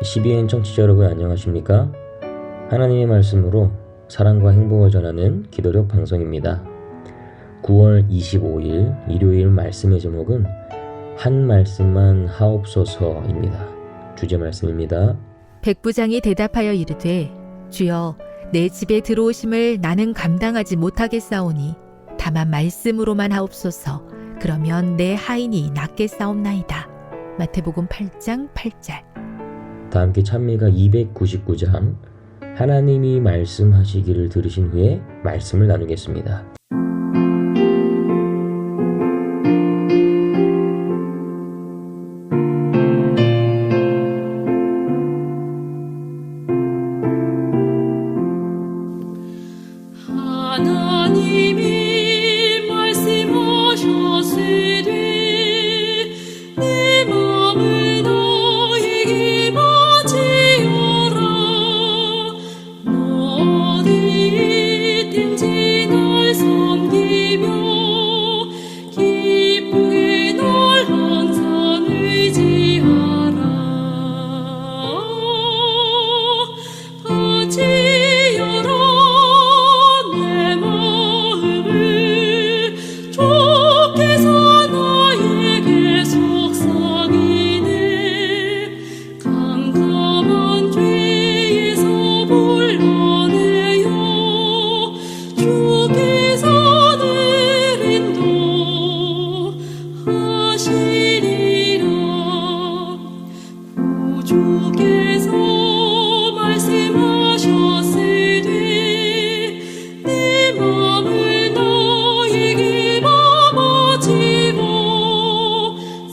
CBN 청취자 여러분 안녕하십니까? 하나님의 말씀으로 사랑과 행복을 전하는 기도력 방송입니다. 9월 25일 일요일 말씀의 제목은 한 말씀만 하옵소서입니다. 주제 말씀입니다. 백부장이 대답하여 이르되 주여 내 집에 들어오심을 나는 감당하지 못하겠사오니 다만 말씀으로만 하옵소서. 그러면 내 하인이 낫겠사옵나이다. 마태복음 8장 8절. 다 함께 찬미가 299장 하나님이 말씀하시기를 들으신 후에 말씀을 나누겠습니다. 하나님이 말씀하셨으되 내 마음을 너에게 바치오라. 너 어디든지 널 섬기며 기쁘게 널 항상 의지하라. 바치오라 내 마음을 주께서 나에게 속삭이네. 캄캄한 죄에서 불러내어 주께서 늘 인도하시리라. 구주께서 말씀하셨으되 내 마음을 너에게 바치고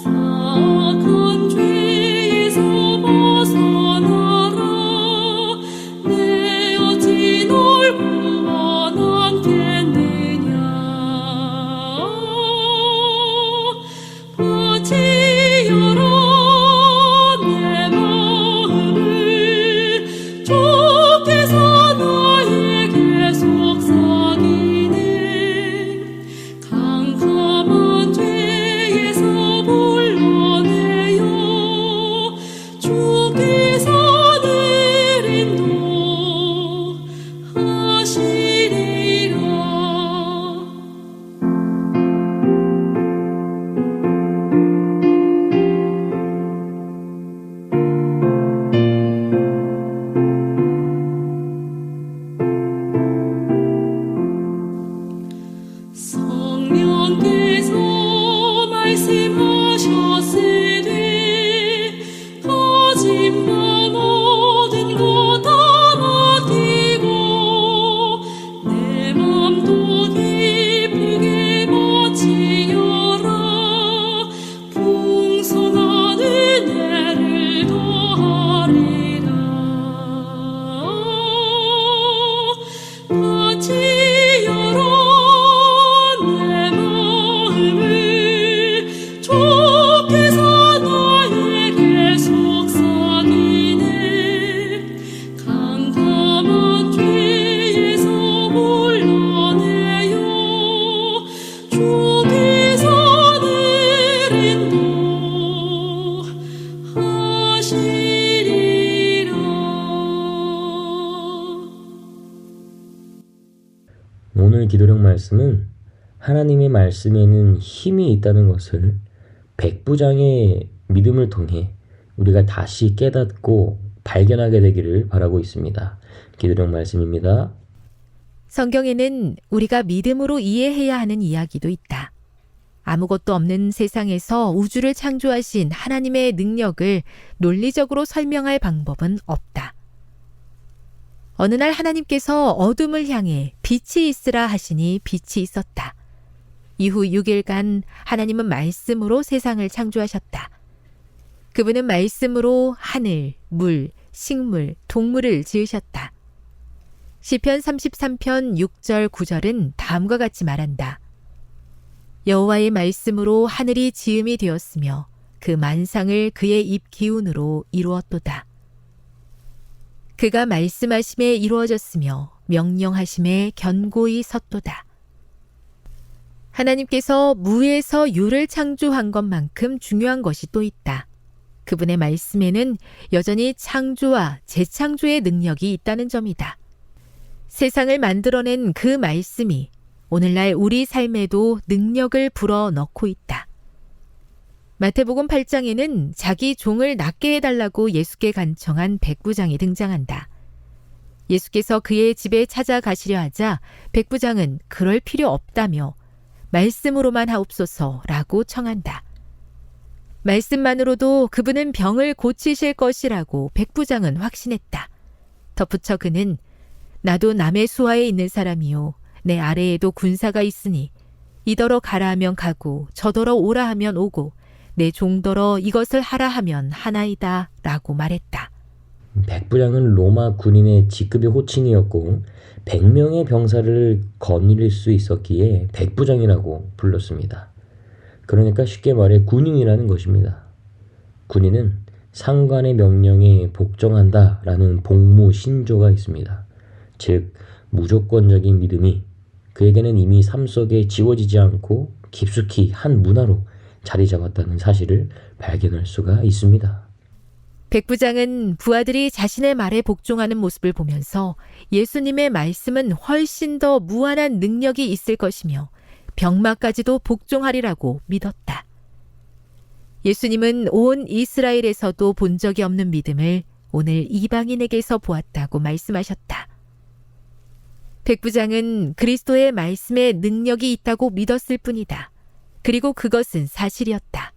사악한 죄에서 벗어나라. 내 어찌 널 구원 않겠느냐. 바치어라 내 마음을 주께서 나에게 속삭이네. 캄캄한 죄에서 불러내어 주께서 늘 인도하시리라. 성령께서 말씀하셨으되 거짓말 모든 것 다 맡기고 내 맘도 기쁘게 바치어라. 풍성한 은혜를 더하리라. 바치어라 내 마음을 주께서 나에게 속삭이네. 캄캄한 죄에서 불러내어 주께서 늘 인도하시리라. 오늘 기도력 말씀은 하나님의 말씀에는 힘이 있다는 것을 백부장의 믿음을 통해 우리가 다시 깨닫고 발견하게 되기를 바라고 있습니다. 기도력 말씀입니다. 성경에는 우리가 믿음으로 이해해야 하는 이야기도 있다. 아무것도 없는 세상에서 우주를 창조하신 하나님의 능력을 논리적으로 설명할 방법은 없다. 어느 날 하나님께서 어둠을 향해 빛이 있으라 하시니 빛이 있었다. 이후 6일간 하나님은 말씀으로 세상을 창조하셨다. 그분은 말씀으로 하늘, 물, 식물, 동물을 지으셨다. 시편 33편 6절 9절은 다음과 같이 말한다. 여호와의 말씀으로 하늘이 지음이 되었으며 그 만상을 그의 입 기운으로 이루었도다. 그가 말씀하심에 이루어졌으며 명령하심에 견고히 섰도다. 하나님께서 무에서 유를 창조한 것만큼 중요한 것이 또 있다. 그분의 말씀에는 여전히 창조와 재창조의 능력이 있다는 점이다. 세상을 만들어낸 그 말씀이 오늘날 우리 삶에도 능력을 불어넣고 있다. 마태복음 8장에는 자기 종을 낫게 해달라고 예수께 간청한 백부장이 등장한다. 예수께서 그의 집에 찾아가시려 하자 백부장은 그럴 필요 없다며 말씀으로만 하옵소서라고 청한다. 말씀만으로도 그분은 병을 고치실 것이라고 백부장은 확신했다. 덧붙여 그는 나도 남의 수하에 있는 사람이요 내 아래에도 군사가 있으니 이더러 가라 하면 가고 저더러 오라 하면 오고 내 종더러 이것을 하라 하면 하나이다 라고 말했다. 백부장은 로마 군인의 직급의 호칭이었고 100명의 병사를 거느릴 수 있었기에 백부장이라고 불렀습니다. 그러니까 쉽게 말해 군인이라는 것입니다. 군인은 상관의 명령에 복종한다라는 복무 신조가 있습니다. 즉 무조건적인 믿음이 그에게는 이미 삶 속에 지워지지 않고 깊숙이 한 문화로 자리 잡았다는 사실을 발견할 수가 있습니다. 백부장은 부하들이 자신의 말에 복종하는 모습을 보면서 예수님의 말씀은 훨씬 더 무한한 능력이 있을 것이며 병마까지도 복종하리라고 믿었다. 예수님은 온 이스라엘에서도 본 적이 없는 믿음을 오늘 이방인에게서 보았다고 말씀하셨다. 백부장은 그리스도의 말씀에 능력이 있다고 믿었을 뿐이다. 그리고 그것은 사실이었다.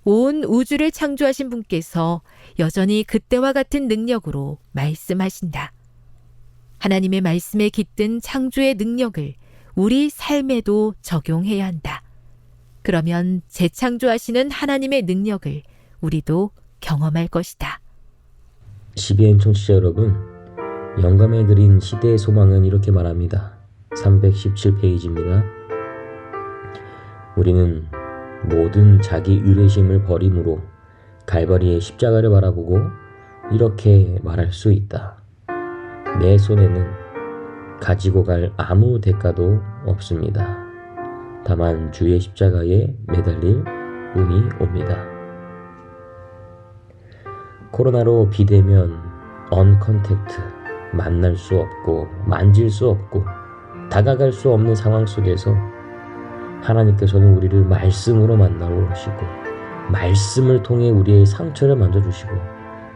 온 우주를 창조하신 분께서 여전히 그때와 같은 능력으로 말씀하신다. 하나님의 말씀에 깃든 창조의 능력을 우리 삶에도 적용해야 한다. 그러면 재창조하시는 하나님의 능력을 우리도 경험할 것이다. CBN 청취자 여러분, 영감에 그린 시대의 소망은 이렇게 말합니다. 317페이지입니다. 우리는 모든 자기 의뢰심을 버림으로 갈바리의 십자가를 바라보고 이렇게 말할 수 있다. 내 손에는 가지고 갈 아무 대가도 없습니다. 다만 주의 십자가에 매달릴 운이 옵니다. 코로나로 비대면, 언컨택트, 만날 수 없고 만질 수 없고 다가갈 수 없는 상황 속에서 하나님께서는 우리를 말씀으로 만나러 오시고 말씀을 통해 우리의 상처를 만져주시고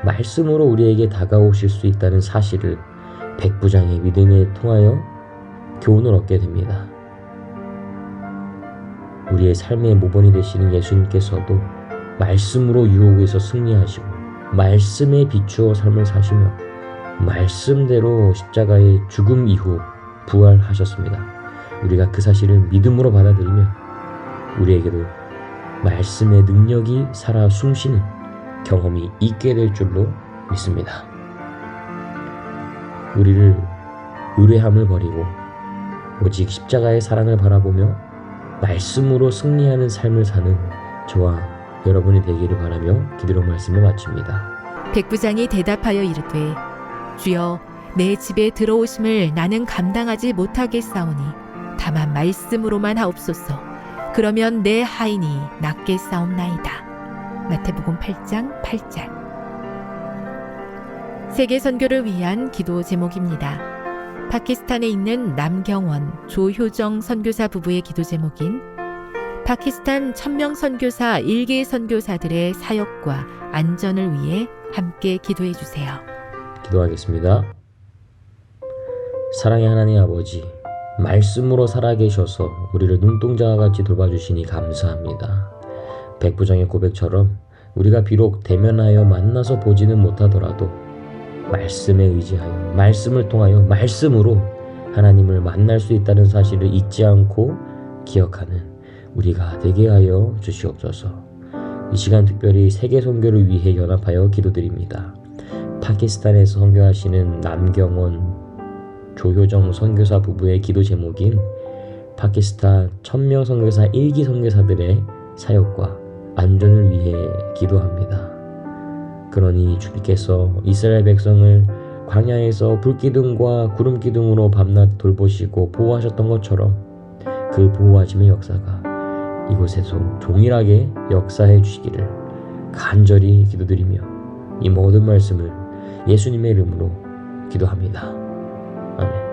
말씀으로 우리에게 다가오실 수 있다는 사실을 백부장의 믿음에 통하여 교훈을 얻게 됩니다. 우리의 삶의 모본이 되시는 예수님께서도 말씀으로 유혹에서 승리하시고 말씀에 비추어 삶을 사시며 말씀대로 십자가의 죽음 이후 부활하셨습니다. 우리가 그 사실을 믿음으로 받아들이면 우리에게도 말씀의 능력이 살아 숨쉬는 경험이 있게 될 줄로 믿습니다. 우리를 의뢰함을 버리고 오직 십자가의 사랑을 바라보며 말씀으로 승리하는 삶을 사는 저와 여러분이 되기를 바라며 기도로 말씀을 마칩니다. 백부장이 대답하여 이르되 주여 내 집에 들어오심을 나는 감당하지 못하겠사오니 다만 말씀으로만 하옵소서. 그러면 내 하인이 낫게 싸움나이다. 마태복음 8장 8절. 세계 선교를 위한 기도 제목입니다. 파키스탄에 있는 남경원, 조효정 선교사 부부의 기도 제목인 파키스탄 1000명 선교사 1기 선교사들의 사역과 안전을 위해 함께 기도해 주세요. 기도하겠습니다. 사랑의 하나님 아버지, 말씀으로 살아계셔서 우리를 눈동자와 같이 돌봐주시니 감사합니다. 백부장의 고백처럼 우리가 비록 대면하여 만나서 보지는 못하더라도 말씀에 의지하여 말씀을 통하여 말씀으로 하나님을 만날 수 있다는 사실을 잊지 않고 기억하는 우리가 되게 하여 주시옵소서. 이 시간 특별히 세계 선교를 위해 연합하여 기도드립니다. 파키스탄에서 선교하시는 남경원, 조효정 선교사 부부의 기도 제목인 파키스탄 1000명 선교사 1기 선교사들의 사역과 안전을 위해 기도합니다. 그러니 주님께서 이스라엘 백성을 광야에서 불기둥과 구름기둥으로 밤낮 돌보시고 보호하셨던 것처럼 그 보호하심의 역사가 이곳에서 동일하게 역사해 주시기를 간절히 기도드리며 이 모든 말씀을 예수님의 이름으로 기도합니다. 아멘.